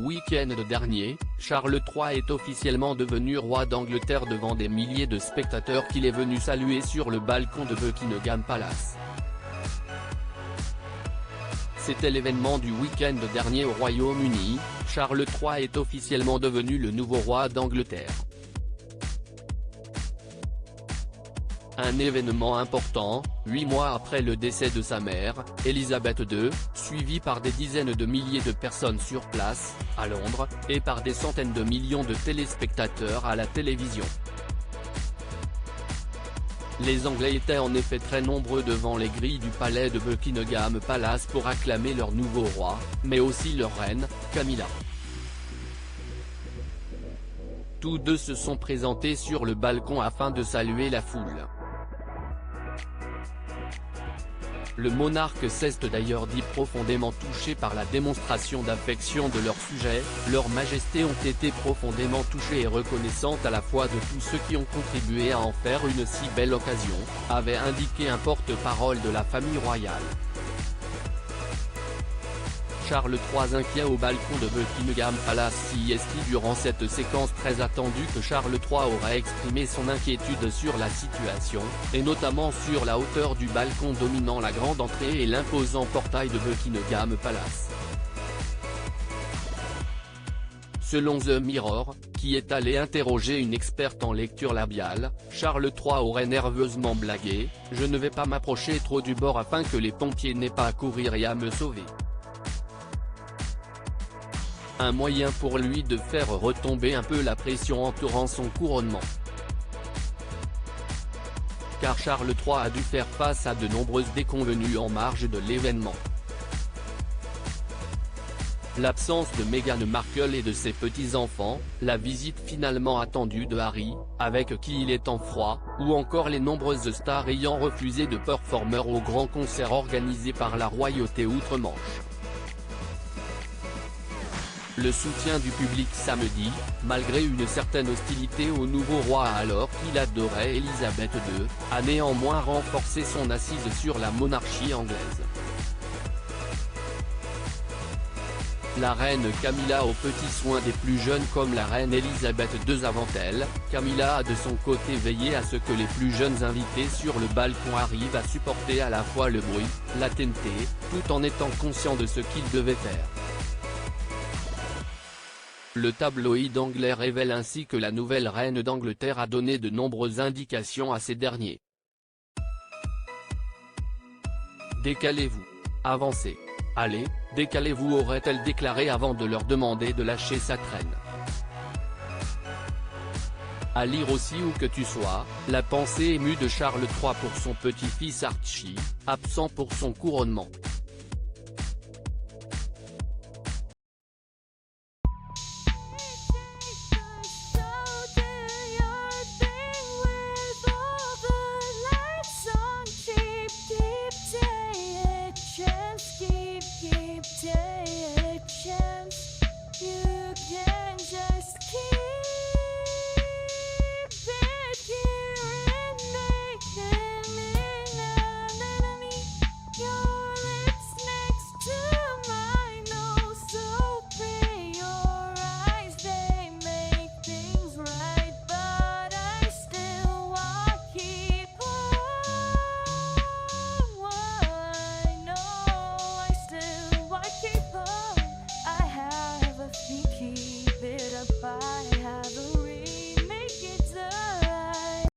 week-end dernier, Charles III est officiellement devenu roi d'Angleterre devant des milliers de spectateurs qu'il est venu saluer sur le balcon de Buckingham Palace. C'était l'événement du week-end dernier au Royaume-Uni, Charles III est officiellement devenu le nouveau roi d'Angleterre. Un événement important, 8 mois après le décès de sa mère, Elisabeth II, suivi par des dizaines de milliers de personnes sur place, à Londres, et par des centaines de millions de téléspectateurs à la télévision. Les Anglais étaient en effet très nombreux devant les grilles du palais de Buckingham Palace pour acclamer leur nouveau roi, mais aussi leur reine, Camilla. Tous deux se sont présentés sur le balcon afin de saluer la foule. Le monarque s'est d'ailleurs dit profondément touché par la démonstration d'affection de leur sujet. Leurs majestés ont été profondément touchées et reconnaissantes à la fois de tous ceux qui ont contribué à en faire une si belle occasion, avait indiqué un porte-parole de la famille royale. Charles III inquiet au balcon de Buckingham Palace. Si est-il durant cette séquence très attendue que Charles III aurait exprimé son inquiétude sur la situation, et notamment sur la hauteur du balcon dominant la grande entrée et l'imposant portail de Buckingham Palace. Selon The Mirror, qui est allé interroger une experte en lecture labiale, Charles III aurait nerveusement blagué « Je ne vais pas m'approcher trop du bord afin que les pompiers n'aient pas à courir et à me sauver ». Un moyen pour lui de faire retomber un peu la pression entourant son couronnement. Car Charles III a dû faire face à de nombreuses déconvenues en marge de l'événement. L'absence de Meghan Markle et de ses petits-enfants, la visite finalement attendue de Harry, avec qui il est en froid, ou encore les nombreuses stars ayant refusé de performer au grand concert organisé par la royauté outre-Manche. Le soutien du public samedi, malgré une certaine hostilité au nouveau roi alors qu'il adorait Elisabeth II, a néanmoins renforcé son assise sur la monarchie anglaise. La reine Camilla aux petits soins des plus jeunes comme la reine Elisabeth II avant elle, Camilla a de son côté veillé à ce que les plus jeunes invités sur le balcon arrivent à supporter à la fois le bruit, la TNT, tout en étant conscients de ce qu'ils devaient faire. Le tabloïd anglais révèle ainsi que la nouvelle reine d'Angleterre a donné de nombreuses indications à ces derniers. Décalez-vous. Avancez. Allez, décalez-vous aurait-elle déclaré avant de leur demander de lâcher sa traîne. À lire aussi où que tu sois, la pensée émue de Charles III pour son petit-fils Archie, absent pour son couronnement.